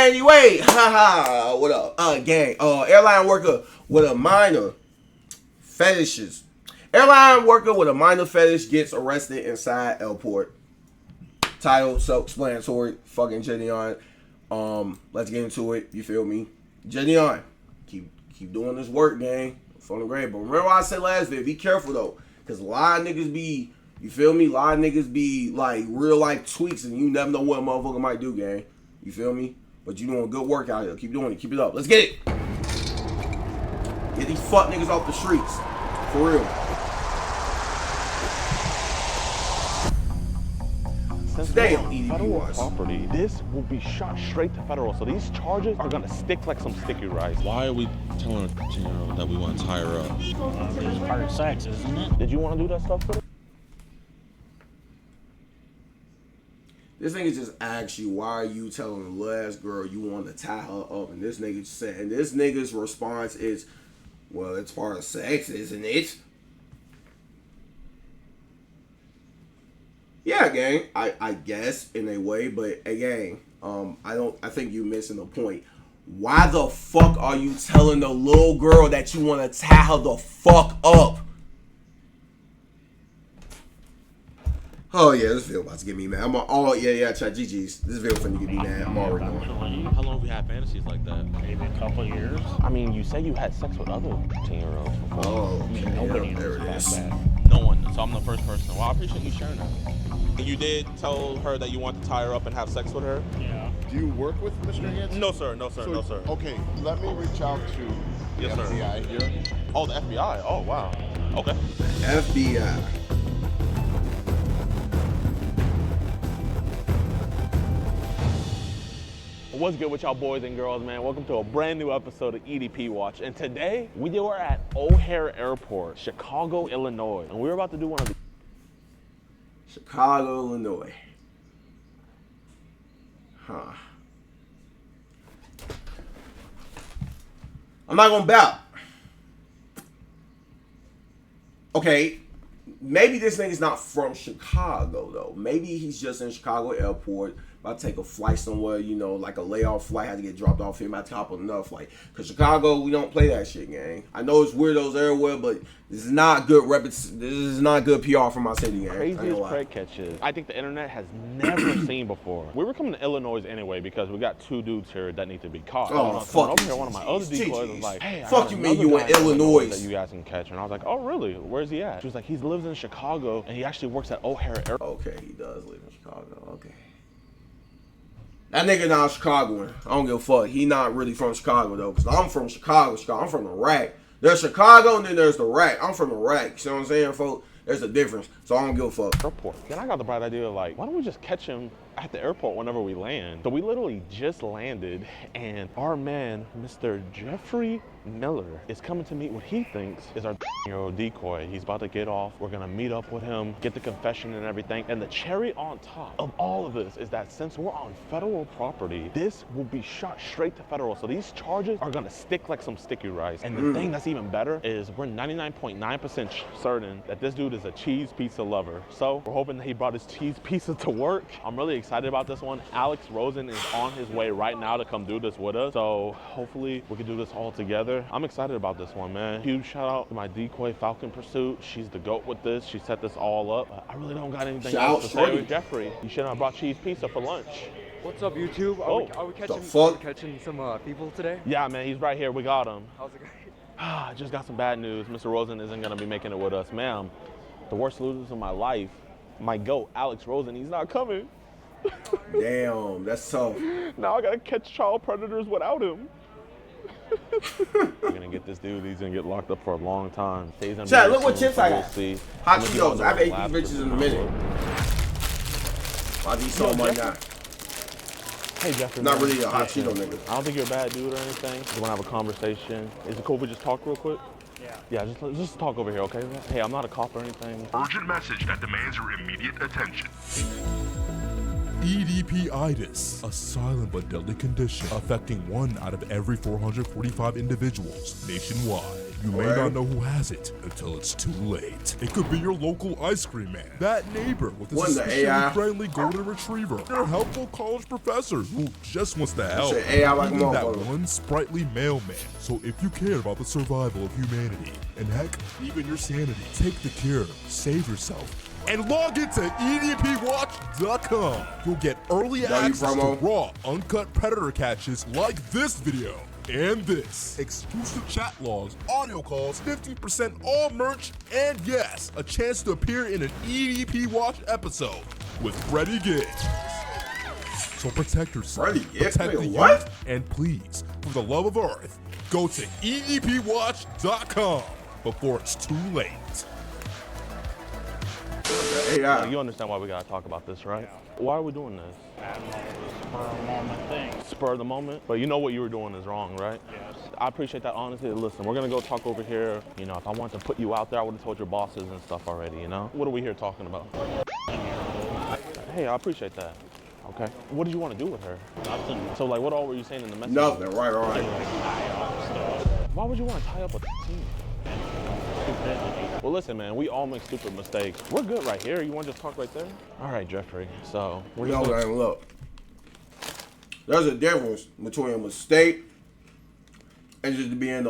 anyway, haha, what up? Gang. Airline worker with a minor fetishes. Airline worker with a minor fetish gets arrested inside airport. Title self-explanatory. Fucking Jidion. Let's get into it. You feel me? Jidion, keep doing this work, gang. From the grade. But remember what I said last video. Be careful though, cause a lot of niggas be, you feel me? A lot of niggas be like real life tweaks, and you never know what a motherfucker might do, gang. You feel me? But you doing good work out here. Keep doing it. Keep it up. Let's get it. Get these fuck niggas off the streets. For real. Since Stay we're on EDP federal watch. property, this will be shot straight to federal. So these charges are gonna stick like some sticky rice. Why are we telling a 10-year-old that we want to tie her up? It's part of sex, isn't it? Did you want to do that stuff for them? This nigga just asked you, why are you telling the last girl you want to tie her up? And this nigga said, and this nigga's response is, well, it's part of sex, isn't it? Yeah, gang. I guess in a way, but again, I think you're missing the point. Why the fuck are you telling the little girl that you want to tie her the fuck up? Oh yeah, this video about to get me mad. Chat GG's. This video finna get me mad. I'm already knowing. How long have we had fantasies like that? Maybe a couple of years. I mean, you say you had sex with other 10-year-olds before. Oh, okay. Nobody Yeah, there it knows is. that. No one. So I'm the first person. Well, I appreciate you sharing that. You did tell her that you want to tie her up and have sex with her? Yeah. Do you work with Mr. Hanson? No, sir. No, sir. No, sir. Okay, let me reach out to the Yes, sir. FBI here. Oh, the FBI. Oh, wow. Okay. FBI. What's good with y'all boys and girls, man? Welcome to a brand new episode of EDP Watch. And today, we are at O'Hare Airport, Chicago, Illinois. And we're about to do one of the... Chicago, Illinois. Huh. I'm not gonna bout. Okay, maybe this nigga's not from Chicago though. Maybe he's just in Chicago airport, about to take a flight somewhere, you know, like a layoff flight, had to get dropped off here by top of another flight. Cause Chicago, we don't play that shit, gang. I know it's weirdos everywhere, but this is not good this is not good PR for my city, gang. craziest prank catches I think the internet has never seen before. We were coming to Illinois anyway because we got two dudes here that need to be caught. Oh, So fuck over you, here, one of my other GGs. decoys was like, hey, I Fuck got you mean another you guy in Illinois? that you guys can catch. And I was like, oh really? Where's he at? She was like, he lives in Chicago and he actually works at O'Hare Airport. Okay, he does live in Chicago. Okay. That nigga not Chicagoan. I don't give a fuck. He not really from Chicago though, cause I'm from Chicago. I'm from the rack. There's Chicago and then there's the rack. I'm from the rack. You see what I'm saying, folks? There's a difference. So I don't give a fuck. Airport. Then I got the bright idea of like, why don't we just catch him at the airport whenever we land? So we literally just landed and our man, Mr. Jeffrey Miller, is coming to meet what he thinks is our year-old decoy. He's about to get off. We're gonna meet up with him, get the confession and everything. And the cherry on top of all of this is that since we're on federal property, this will be shot straight to federal. So these charges are gonna stick like some sticky rice. And the thing that's even better is we're 99.9% certain that this dude is a cheese pizza lover. So we're hoping that he brought his cheese pizza to work. I'm really excited about this one. Alex Rosen is on his way right now to come do this with us. So hopefully we can do this all together. I'm excited about this one, man. Huge shout out to my decoy Falcon Pursuit. She's the GOAT with this. She set this all up. I really don't got anything else to say with Jeffrey. You shouldn't have brought cheese pizza for lunch. What's up, YouTube? Are we catching some people today? Yeah, man, he's right here. We got him. How's it going? I just got some bad news. Mr. Rosen isn't gonna be making it with us, ma'am. The worst losers of my life, my GOAT, Alex Rosen, he's not coming. Damn, that's tough. Now I gotta catch child predators without him. We're gonna get this dude. He's gonna get locked up for a long time. Chat, look what chips I We'll got. see. Hot Cheetos. I've ate these bitches in a minute. I'll eat some right now. Hey, Jeffrey. Not man. really a hot Listen, Cheeto nigga. I don't think you're a bad dude or anything. We wanna have a conversation. Is it cool if we just talk real quick? Yeah, just talk over here, okay? Hey, I'm not a cop or anything. Urgent message that demands your immediate attention. EDP-itis, a silent but deadly condition affecting 1 out of every 445 individuals nationwide. You may not know who has it until it's too late. It could be your local ice cream man, that neighbor with a suspiciously friendly golden retriever, your helpful college professor who just wants to help, even that one sprightly mailman. So if you care about the survival of humanity, and heck, even your sanity, take the cure, save yourself, and log into EDPWatch.com. You'll get early access to raw, uncut predator catches like this video. And this, exclusive chat logs, audio calls, 50% all merch, and yes, a chance to appear in an EDP Watch episode with Freddie Gibbs. So protect yourself, protect the youth, and please, for the love of Earth, go to EDPWatch.com before it's too late. You understand why we gotta talk about this, right? Yeah. Why are we doing this? I don't know, spur of the moment thing. Spur of the moment? But you know what you were doing is wrong, right? Yes. I appreciate that honesty. Listen, we're gonna go talk over here. You know, if I wanted to put you out there, I would have told your bosses and stuff already, you know? What are we here talking about? Hey, I appreciate that. Okay. What did you want to do with her? Nothing. So, like, what all were you saying in the message? Nothing, right. Like tie up stuff. Why would you want to tie up a team? Stupidity. Well, listen, man, we all make stupid mistakes. We're good right here. You want to just talk right there? All right, Jeffrey. So, we're just man, look. There's a difference between a mistake and just being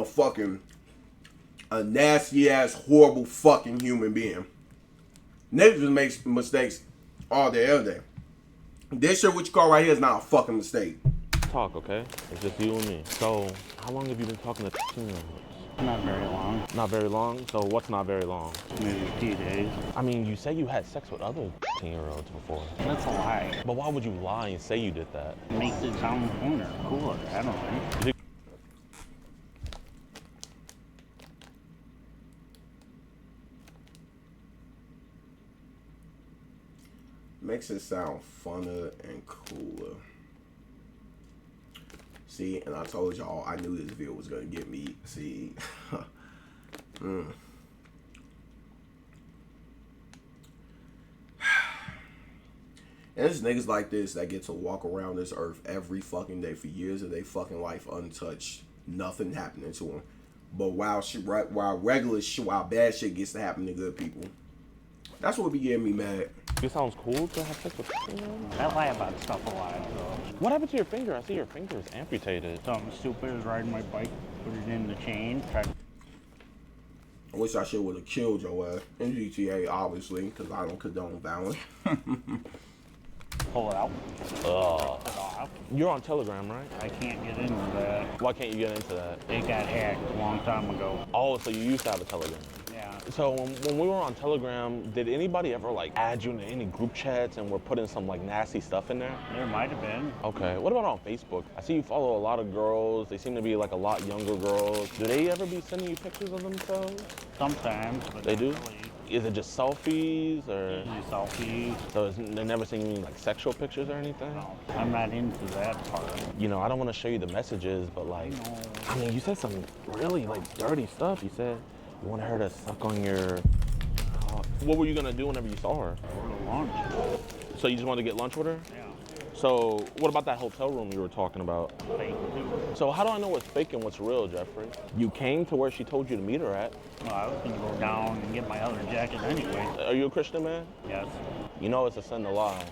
a nasty-ass, horrible fucking human being. Niggas just make mistakes all day, every day. This shit, what you call right here, is not a fucking mistake. talk, okay? It's just you and me. So, how long have you been talking to Tynowolf? Not very long. Not very long? So what's not very long? Maybe a few days. I mean, you say you had sex with other 10-year-olds before. That's a lie. But why would you lie and say you did that? It makes it sound cooler. I don't know. Makes it sound funner and cooler. See, and I told y'all I knew this video was gonna get me. See, And there's niggas like this that get to walk around this earth every fucking day for years of their fucking life untouched, nothing happening to them. But while bad shit gets to happen to good people, that's what be getting me mad. It sounds cool to have sex with I lie about stuff a lot, though. What happened to your finger? I see your finger is amputated. Something stupid is riding my bike, put it in the chain, tried. I wish I should would have killed your ass in GTA, obviously, because I don't condone violence. Pull it out. Ugh. It off. You're on Telegram, right? I can't get into that. Why can't you get into that? It got hacked a long time ago. Oh, so you used to have a Telegram. Yeah. So when we were on Telegram, did anybody ever like add you into any group chats and we're putting some like nasty stuff in there? There might have been. Okay, what about on Facebook? I see you follow a lot of girls. They seem to be like a lot younger girls. Do they ever be sending you pictures of themselves? Sometimes, but They not do? really. Is it just selfies or? Usually selfies. So they never seen you like sexual pictures or anything? No, I'm not into that part. You know, I don't want to show you the messages, but like, No. I mean, you said some really like dirty stuff. You said you wanted her to suck on your. What were you gonna do whenever you saw her? Go to lunch. So you just wanted to get lunch with her? Yeah. So what about that hotel room you were talking about? Fake too. So how do I know what's fake and what's real, Jeffrey? You came to where she told you to meet her at. Well, I was gonna go down and get my other jacket anyway. Are you a Christian man? Yes. You know it's a sin to lie,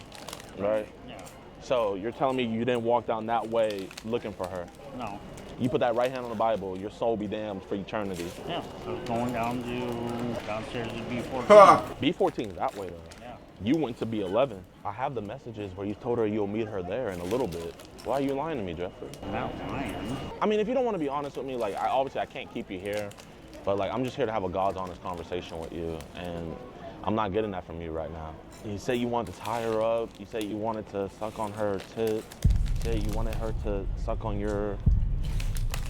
right? Yeah. So you're telling me you didn't walk down that way looking for her. No. You put that right hand on the Bible, your soul be damned for eternity. Yeah. I was going downstairs to B14. B14 is that way though. Yeah. You went to B11. I have the messages where you told her you'll meet her there in a little bit. Why are you lying to me, Jeffrey? I'm not lying. I mean, if you don't want to be honest with me, like, obviously I can't keep you here, but like, I'm just here to have a God's honest conversation with you, and I'm not getting that from you right now. You said you wanted to tie her up. You said you wanted to suck on her tits. You said you wanted her to suck on your...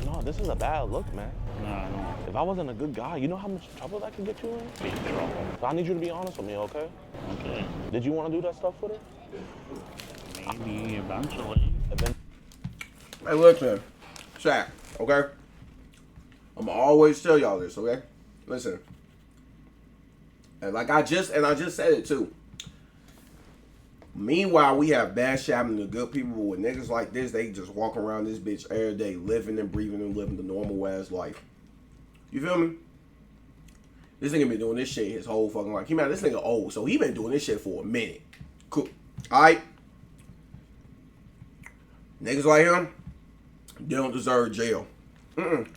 No, this is a bad look, man. No. If I wasn't a good guy, you know how much trouble that could get you in? Big trouble. So I need you to be honest with me, okay? Okay. Did you want to do that stuff with her? Maybe eventually. Hey, listen, Shaq, okay? I'm gonna always tell y'all this, okay? Listen. And like I just said it too. Meanwhile, we have bad shit happening to good people, but with niggas like this, they just walk around this bitch every day, living and breathing and living the normal ass life. You feel me? This nigga been doing this shit his whole fucking life. This nigga old, so he been doing this shit for a minute. Cool. Alright? Niggas like him, they don't deserve jail.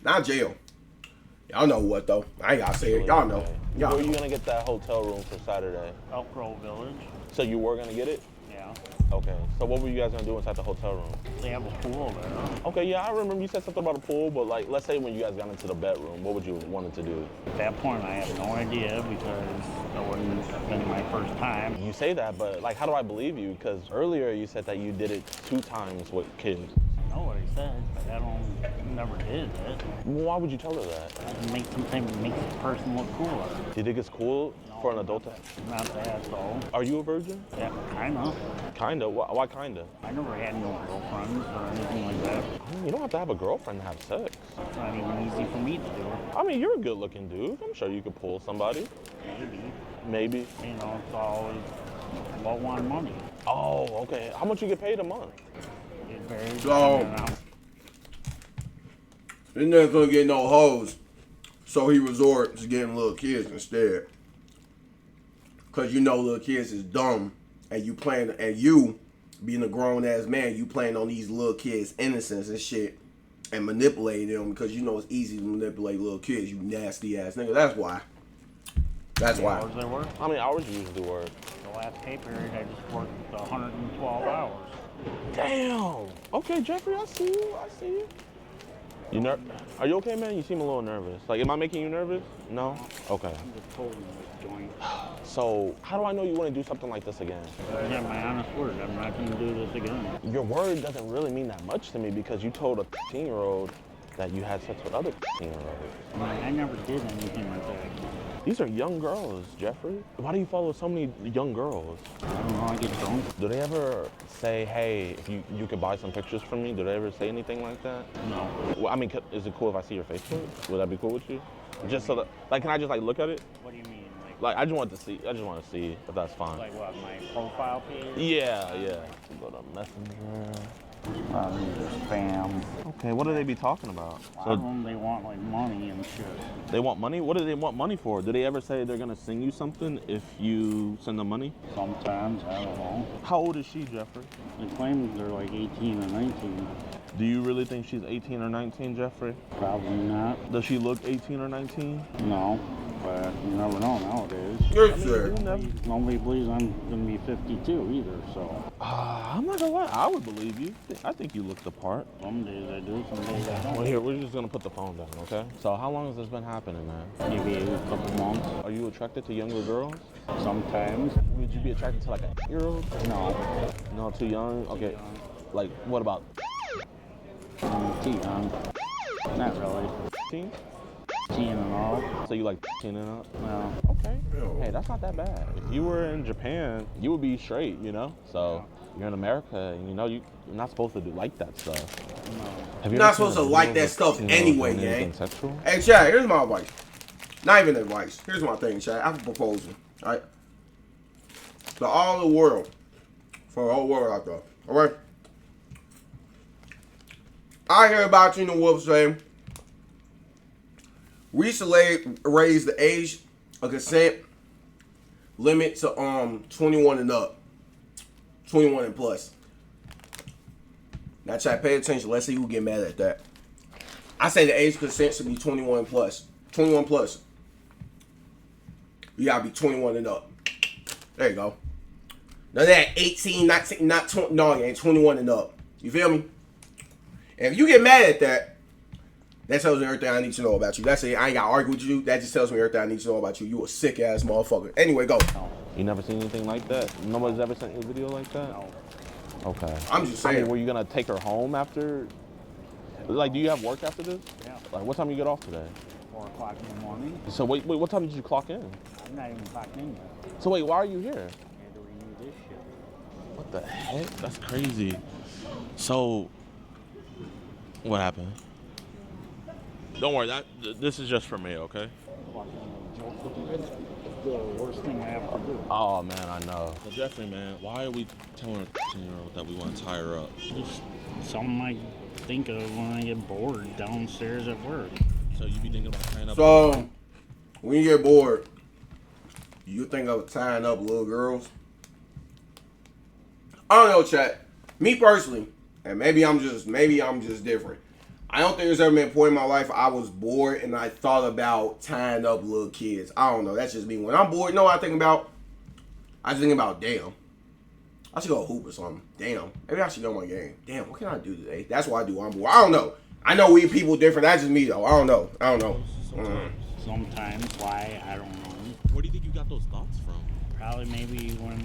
Not jail. Y'all know what, though. I ain't gotta say it. Y'all know. Where are you gonna get that hotel room for Saturday? Elk Grove Village. So you were gonna get it? Yeah. Okay. So what were you guys gonna do inside the hotel room? They have a pool there. Okay, yeah, I remember you said something about a pool, but like, let's say when you guys got into the bedroom, what would you wanted to do? At that point, I have no idea because that wouldn't have been my first time. You say that, but like, how do I believe you? Because earlier you said that you did it 2 times with kids. I know what I said, but I never did it. Well, why would you tell her that? Sometimes it makes the person look cooler. Do you think it's cool for an adult to? Not that, though. Are you a virgin? Yeah, kinda. Kinda? Why kinda? I never had no girlfriends or anything like that. I mean, you don't have to have a girlfriend to have sex. It's not even easy for me to do. I mean, you're a good looking dude. I'm sure you could pull somebody. Maybe. You know, it's always about one money. Oh, okay. How much you get paid a month? It varies. So, this nigga couldn't get no hoes, so he resorts to getting little kids instead. Cause you know little kids is dumb, and you being a grown ass man, you playing on these little kids' innocence and shit, and manipulating them because you know it's easy to manipulate little kids. You nasty ass nigga. That's why. That's why. Hours they work? How many hours do you usually work? The last pay period, I just worked 112 hours. Damn. Okay, Jeffrey, I see you. I see you. Are you okay, man? You seem a little nervous. Like, am I making you nervous? No? Okay. I'm just holding this joint. So, how do I know you want to do something like this again? Yeah, my honest word, I'm not going to do this again. Your word doesn't really mean that much to me because you told a 15-year-old that you had sex with other 15-year-olds. I never did anything like that. These are young girls, Jeffrey. Why do you follow so many young girls? I don't know, I get drunk. Do they ever say, hey, if you could buy some pictures from me? Do they ever say anything like that? No. Well, I mean, is it cool if I see your Facebook? Would that be cool with you? Just so that, like, can I just like look at it? What do you mean? Like, I just want to see if that's fine. Like what, my profile page? Yeah. Go to Messenger. Spam. Okay, what do they be talking about? A lot of them, they want like money and shit. They want money? What do they want money for? Do they ever say they're gonna sing you something if you send them money? Sometimes, I don't know. How old is she, Jeffrey? They claim they're like 18 or 19. Do you really think she's 18 or 19, Jeffrey? Probably not. Does she look 18 or 19? No, but you never know nowadays. Good shit. Nobody believes I'm gonna be 52 either, so. I'm not gonna lie, I would believe you. I think you look the part. Some days I do, some days I don't. Well, here, we're just gonna put the phone down, okay? So how long has this been happening, man? Maybe a couple months. Are you attracted to younger girls? Sometimes. Would you be attracted to like a 8-year-old? No. No, too young? Okay. Like, what about Too young. Not really. 15? 10 and all. So you like 10 and up? No. Okay. Hey, that's not that bad. If you were in Japan, you would be straight, you know? So you're in America, and you know you're not supposed to do like that stuff. No. Have you You're not supposed to like that stuff anyway, gang. Sexual? Hey, Chad, here's my advice. Not even advice. Here's my thing, Chad. I have a proposal, all right? To all the world. For the whole world out there, all right? I hear about Tynowolf saying we should raise the age of consent limit to 21 and up, 21 and plus. Now, Chad, pay attention. Let's see who get mad at that. I say the age of consent should be 21 plus. 21 plus. You gotta be 21 and up. There you go. None of that 18, 19, not 20. No, you ain't 21 and up. You feel me? And if you get mad at that, that tells me everything I need to know about you. That's it. I ain't got to argue with you. That just tells me everything I need to know about you. You a sick ass motherfucker. Anyway, go. You never seen anything like that? Nobody's ever sent you a video like that? No. Okay. I'm just saying. I mean, were you gonna take her home after? Like, do you have work after this? Yeah. Like, what time you get off today? 4 o'clock in the morning. So wait, what time did you clock in? I'm not even clocked in yet. So wait, why are you here? I had to renew this shit. What the heck? That's crazy. So, what happened? Don't worry, this is just for me, okay? Fucking joke with you. the worst thing I have to do. Oh man, I know. Well, Jeffrey, man, why are we telling a 13-year-old that we want to tie her up? Just something I think of when I get bored downstairs at work. So you be thinking about tying up? So, when you get bored, you think of tying up little girls? I don't know, chat. Me personally, and maybe I'm just different. I don't think there's ever been a point in my life I was bored and I thought about tying up little kids. I don't know. That's just me. When I'm bored, you know what I think about? I just think about, damn, I should go hoop or something. Damn, maybe I should go my game. Damn, what can I do today? That's what I do when I'm bored. I don't know. I know we people different. That's just me, though. I don't know. Sometimes. Why? I don't know. Where do you think you got those thoughts from? Probably maybe when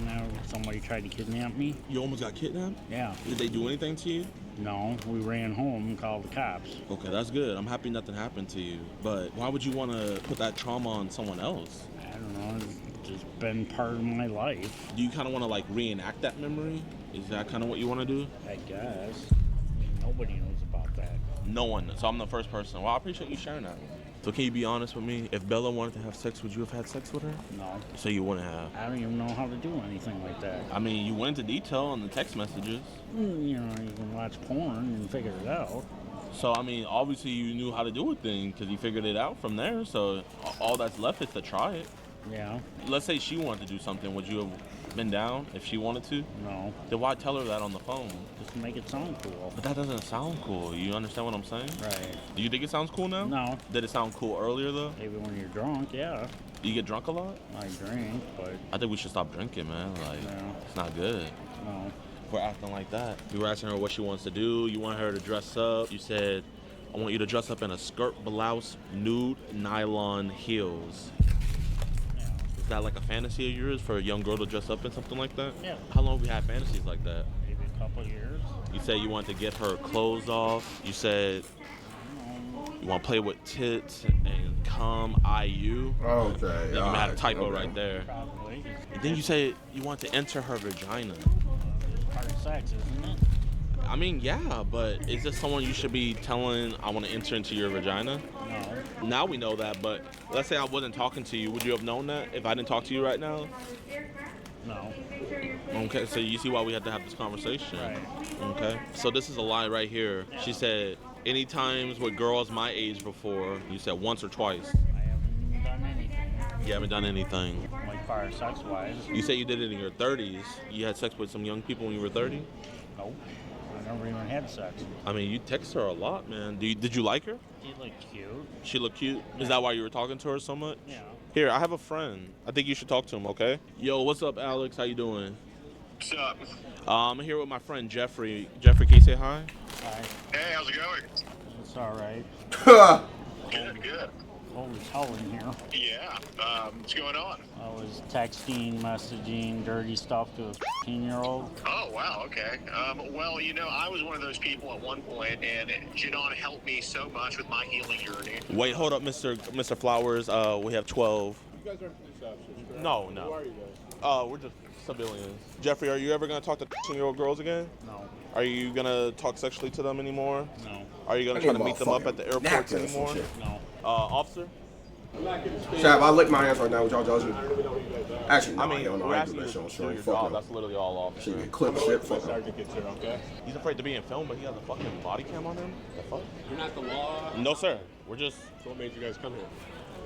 somebody tried to kidnap me. You almost got kidnapped? Yeah. Did they do anything to you? No, we ran home and called the cops. Okay, that's good. I'm happy nothing happened to you. But why would you want to put that trauma on someone else? I don't know. It's just been part of my life. Do you kind of want to like reenact that memory? Is that kind of what you want to do? I guess. I mean, nobody knows about that. No one. So I'm the first person. Well, I appreciate you sharing that. So can you be honest with me? If Bella wanted to have sex, would you have had sex with her? No. So you wouldn't have? I don't even know how to do anything like that. I mean, you went into detail in the text messages. You know, you can watch porn and figure it out. So, I mean, obviously you knew how to do a thing because you figured it out from there. So all that's left is to try it. Yeah. Let's say she wanted to do something. Would you have been down if she wanted to? No. Then why tell her that on the phone? Just to make it sound cool. But that doesn't sound cool. You understand what I'm saying? Right. Do you think it sounds cool now? No. Did it sound cool earlier, though? Maybe when you're drunk, yeah. Do you get drunk a lot? I drink, but I think we should stop drinking, man. Like, Yeah. it's not good. no. We're acting like that. You were asking her what she wants to do. You want her to dress up. You said, I want you to dress up in a skirt, blouse, nude, nylon heels. Yeah. Is that like a fantasy of yours for a young girl to dress up in something like that? Yeah. How long have we had fantasies like that? Maybe a couple of years. You said you wanted to get her clothes off. You said you want to play with tits and cum, IU. Okay. You had a typo okay. right there. Probably. And then you said you want to enter her vagina. It's part of sex, isn't it? I mean, yeah, but is this someone you should be telling, I want to enter into your vagina? No. Now we know that, but let's say I wasn't talking to you. Would you have known that if I didn't talk to you right now? No. Okay, so you see why we had to have this conversation. Right. Okay. So this is a lie right here. She said, any times with girls my age before, you said once or twice. I haven't even done anything. You haven't done anything. Like far as sex-wise. You said you did it in your 30s. You had sex with some young people when you were 30? Nope. I never even had sex. I mean, you text her a lot, man. Did you like her? She looked cute. She looked cute? Is that why you were talking to her so much? Yeah. Here, I have a friend. I think you should talk to him, okay? Yo, what's up, Alex? How you doing? What's up? I'm here with my friend Jeffrey. Jeffrey, can you say hi? Hi. Hey, how's it going? It's alright. Good, good. Holy hell in here. Yeah. What's going on? I was texting, messaging, dirty stuff to a 15-year-old. Oh, wow, okay. Well, you know, I was one of those people at one point, and Jidion helped me so much with my healing journey. Wait, hold up, Mr. Flowers. We have 12. You guys aren't police officers, right? No. Who are you guys? We're just civilians. Jeffrey, are you ever going to talk to 13-year-old girls again? No. Are you going to talk sexually to them anymore? No. Are you going to try to meet them up at the airport anymore? No. Officer? Chap, I lick my hands right now with y'all judging. Actually, no, I mean, I don't know. we're I do asking that you shit on to do stream. your Fuck job. him. That's literally all, officer. Shit get clipped shit. Fuck him. Sergeant gets here, okay? He's afraid to be in film, but he has a fucking body cam on him? The fuck? You're not the law. No, sir. We're just So what made you guys come here?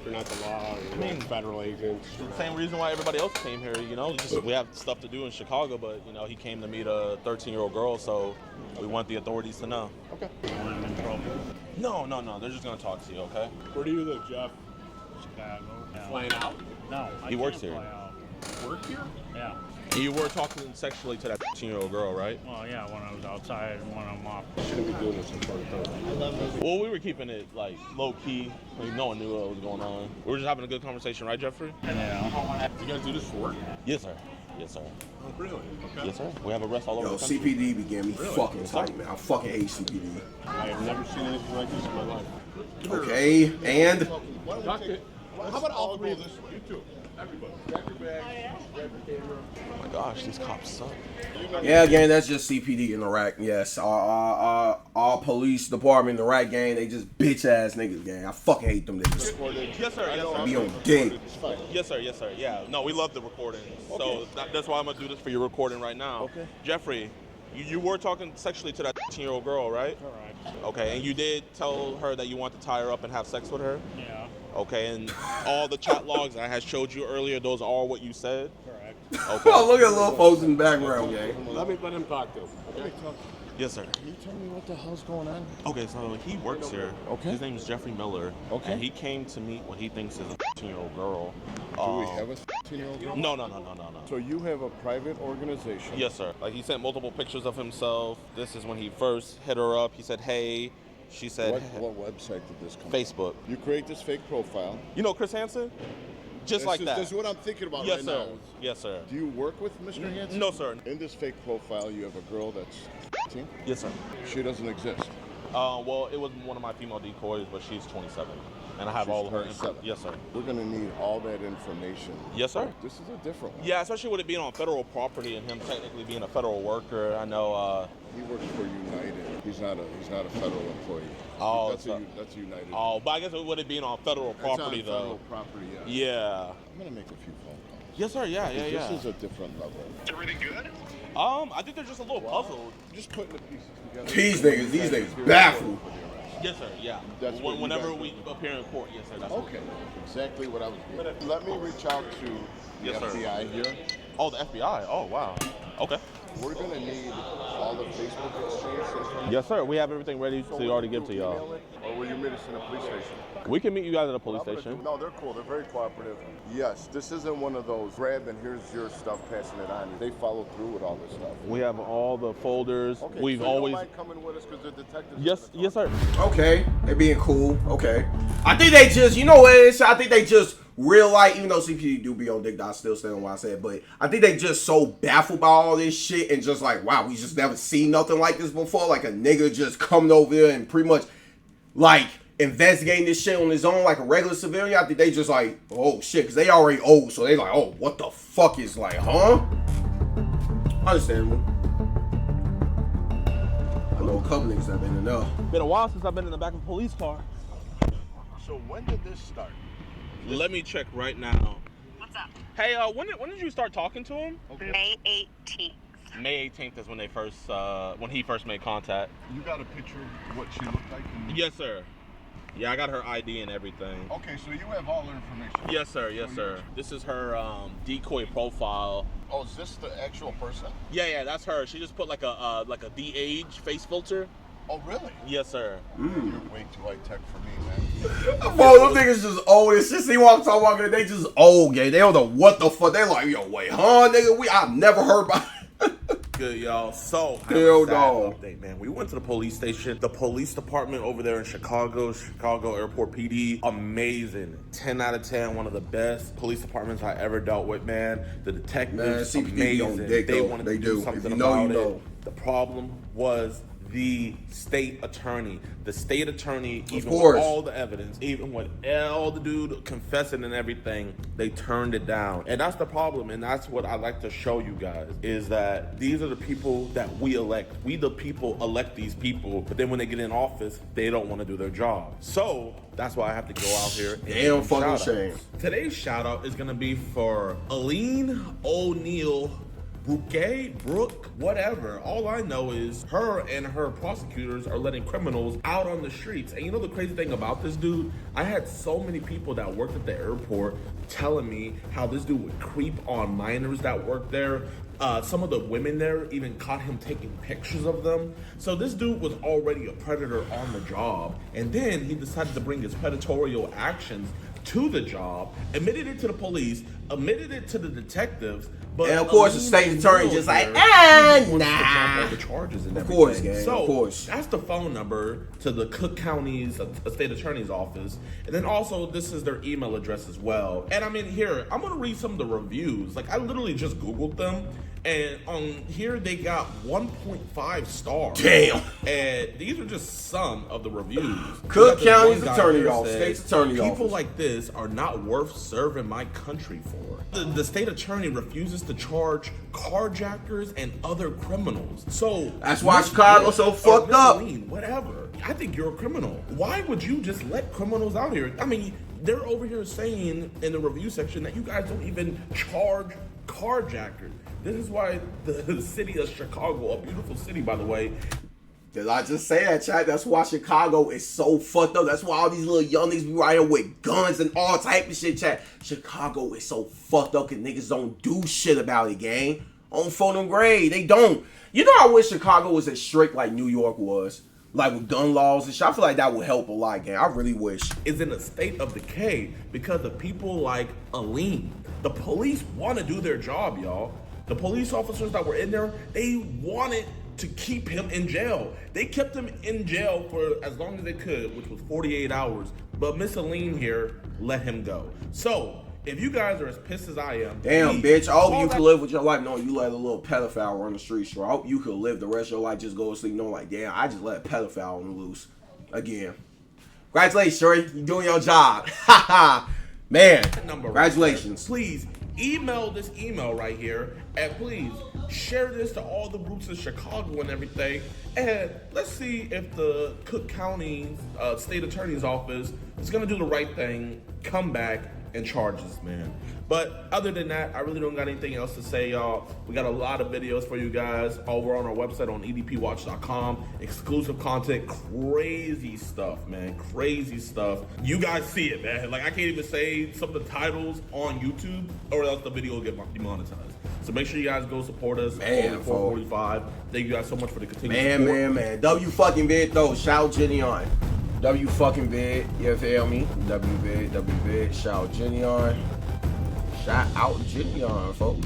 You're not the law. You're I mean, not federal agents. the same reason why everybody else came here, you know, just we have stuff to do in Chicago, but you know, he came to meet a 13-year-old girl, so we want the authorities to know. Okay. I'm in trouble. No, they're just gonna talk to you, okay? Where do you live, Jeff? Chicago. Yeah. Flying out? No. I He works can't here. fly out. Work here? Yeah. And you were talking sexually to that 13-year-old girl, right? Well, yeah, when I was outside and when I'm off. You shouldn't be doing this in front of her. Well, we were keeping it like low key. Like, no one knew what was going on. We were just having a good conversation, right, Jeffrey? Yeah. You guys do this for work? Yes, sir. Yes, sir. Oh, really? Okay. Yes, sir. We have arrests all over Yo, the country. CPD began me fucking tight, man. I fucking hate CPD. I have never seen anything like this in my life. Okay, and How about all three of us? You two. Oh my gosh, these cops suck. Yeah, gang, that's just CPD in Iraq. Yes, our police department in Iraq, gang, they just bitch ass niggas, gang. I fucking hate them niggas. Yes, sir. Yes, I sir. be on dick. Yes, sir. Yes, sir. Yeah. No, we love the recording. So that's why I'm gonna do this for your recording right now. Okay. Jeffrey, you were talking sexually to that 18-year-old girl, right? Correct. Okay, and you did tell her that you want to tie her up and have sex with her? Yeah. Okay, and all the chat logs I had showed you earlier, those are all what you said? Correct. Okay. Oh, look at little folks in the background, gang. Let him talk to him. Okay. Yes, sir. Can you tell me what the hell's going on? Okay, so he works here. Okay. His name is Jeffrey Miller. Okay. And he came to meet what he thinks is a 15-year-old girl. Do we have a 15-year-old girl? No. So you have a private organization? Yes, sir. Like, he sent multiple pictures of himself. This is when he first hit her up. He said, hey. She said, What website did this come Facebook. from? You create this fake profile. You know Chris Hansen? Just like that. This is what I'm thinking about Yes, right sir. now. Yes, sir. Do you work with Mr. Hansen? No, sir. In this fake profile, you have a girl that's 15? Yes, sir. She doesn't exist. Well, it was one of my female decoys, but she's 27. And I have She's all of her 27. info. Yes, sir. We're going to need all that information. Yes, sir. This is a different one. Yeah, especially with it being on federal property and him technically being a federal worker. I know. He works for United. He's not a federal employee. Oh, that's a United. Oh, but I guess with it being on federal property, it's on though. Federal property, Yeah. I'm going to make a few phone calls. Yes, sir. Yeah. This is a different level. Is everything good? I think they're just a little puzzled. Just putting the pieces together. These niggas baffled. Yes, sir. Yeah. That's what you Whenever guys we do. appear in court, yes, sir. That's Okay, exactly what I was getting. Let me reach out to the Yes, sir. FBI here. Oh, the FBI. Oh, wow. Okay. We're gonna need all the Facebook exchange information. Yes, sir. We have everything ready So to already will give to you y'all. email it, or will you meet us in a police station? We can meet you guys at a police What I'm gonna station. do- No, they're cool. They're very cooperative. Yes, this isn't one of those grab and here's your stuff, passing it on. They follow through with all this stuff. We have all the folders. Okay, We've so always. you don't mind coming with us because the detectives. Yes, yes, sir. Okay, they being cool. Okay, I think they just, you know what it is? I think they just real life, even though CPD do be on dick, I still stand on what I said, but I think they just so baffled by all this shit and just like, wow, we just never seen nothing like this before. Like a nigga just coming over here and pretty much like investigating this shit on his own like a regular civilian. I think they just like, oh shit, because they already old, so they like, oh, what the fuck is like, huh? Understandable. I know a couple niggas that been in there. Been a while since I've been in the back of a police car. So when did this start? Let me check right now. What's up? Hey, when did you start talking to him? Okay. May 18th. May 18th is when they first, when he first made contact. You got a picture of what she looked like? Yes, sir. Yeah, I got her ID and everything. Okay, so you have all the information. Yes, sir. Yes, sir. This is her decoy profile. Oh, is this the actual person? Yeah, that's her. She just put like a de-age face filter. Oh, really? Yes, sir. You're way too high tech for me, man. Bro, them niggas just old as shit. See what I'm talking about? They just old, gay. They don't know what the fuck. They like, yo, wait, huh, nigga? I've never heard about Good, y'all. So, Hell sad no. update, man. We went to the police station. The police department over there in Chicago Airport PD, amazing. 10 out of 10, one of the best police departments I ever dealt with, man. The detectives, Man, CPD amazing. on dick, They though. wanted They to do do. something If you know, about you it. know. The problem was the state attorney. The state attorney, even course. with all the evidence, even with all the dude confessing and everything, they turned it down. And that's the problem, and that's what I like to show you guys, is that these are the people that we elect. We the people elect these people, but then when they get in office, they don't want to do their job. So that's why I have to go out here and Damn give them fucking shout-outs. shame. Today's shout out is gonna be for Aline O'Neill Bouquet, Brooke, whatever. All I know is her and her prosecutors are letting criminals out on the streets. And you know the crazy thing about this dude? I had so many people that worked at the airport telling me how this dude would creep on minors that worked there. Some of the women there even caught him taking pictures of them. So this dude was already a predator on the job. And then he decided to bring his predatory actions to the job, admitted it to the police, admitted it to the detectives, but And of course, the state attorney just like, nah. the charges and Of everything. course, gang, So of course. that's the phone number to the Cook County's state attorney's office, and then also this is their email address as well. And I mean, here I'm gonna read some of the reviews. Like I literally just Googled them, And on here they got 1.5 stars. Damn. And these are just some of the reviews. Cook We got this County's one guy attorney here office, says, state's attorney people office. like this are not worth serving my country for. The state attorney refuses to charge carjackers and other criminals. So that's why Miss Chicago's so Brooke or fucked Miss up. Aline, whatever. I think you're a criminal. Why would you just let criminals out here? I mean, they're over here saying in the review section that you guys don't even charge carjackers. This is why the city of Chicago, a beautiful city, by the way. Did I just say that, chat? That's why Chicago is so fucked up. That's why all these little young niggas be riding with guns and all type of shit, chat. Chicago is so fucked up because niggas don't do shit about it, gang. On phone and grade, they don't. You know, I wish Chicago was as strict like New York was. Like with gun laws and shit. I feel like that would help a lot, gang. I really wish. Is in a state of decay because of people like Aline. The police want to do their job, y'all. The police officers that were in there, they wanted to keep him in jail. They kept him in jail for as long as they could, which was 48 hours. But Miss Aline here let him go. So, if you guys are as pissed as I am, damn, bitch, I hope you can live with your life knowing you let a little pedophile run the streets. I hope you could live the rest of your life, just go to sleep knowing like, damn, I just let a pedophile on loose again. Congratulations, Shorty. You doing your job. Ha ha. Man, congratulations. Please email this email right here, and please share this to all the groups in Chicago and everything. And let's see if the Cook County State Attorney's Office is gonna do the right thing, come back and charge this man. But other than that, I really don't got anything else to say, y'all. We got a lot of videos for you guys over on our website on edpwatch.com. Exclusive content, crazy stuff, man. Crazy stuff. You guys see it, man. Like, I can't even say some of the titles on YouTube or else the video will get demonetized. So make sure you guys go support us. Man, 445. Thank you guys so much for the continued support. Man. W fucking vid though. Shout Jidion. W fucking vid. You feel me? W vid. Shout Jidion. Shout out Jidion, folks.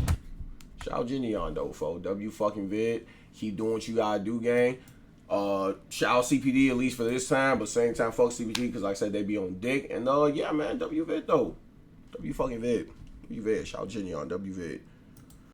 Shout Jidion though, folks. W fucking vid. Keep doing what you gotta do, gang. Shout out CPD at least for this time, but same time, fuck CPD because like I said, they be on dick. And yeah, man, W vid though. W fucking vid. W vid. Shout Jidion. W vid.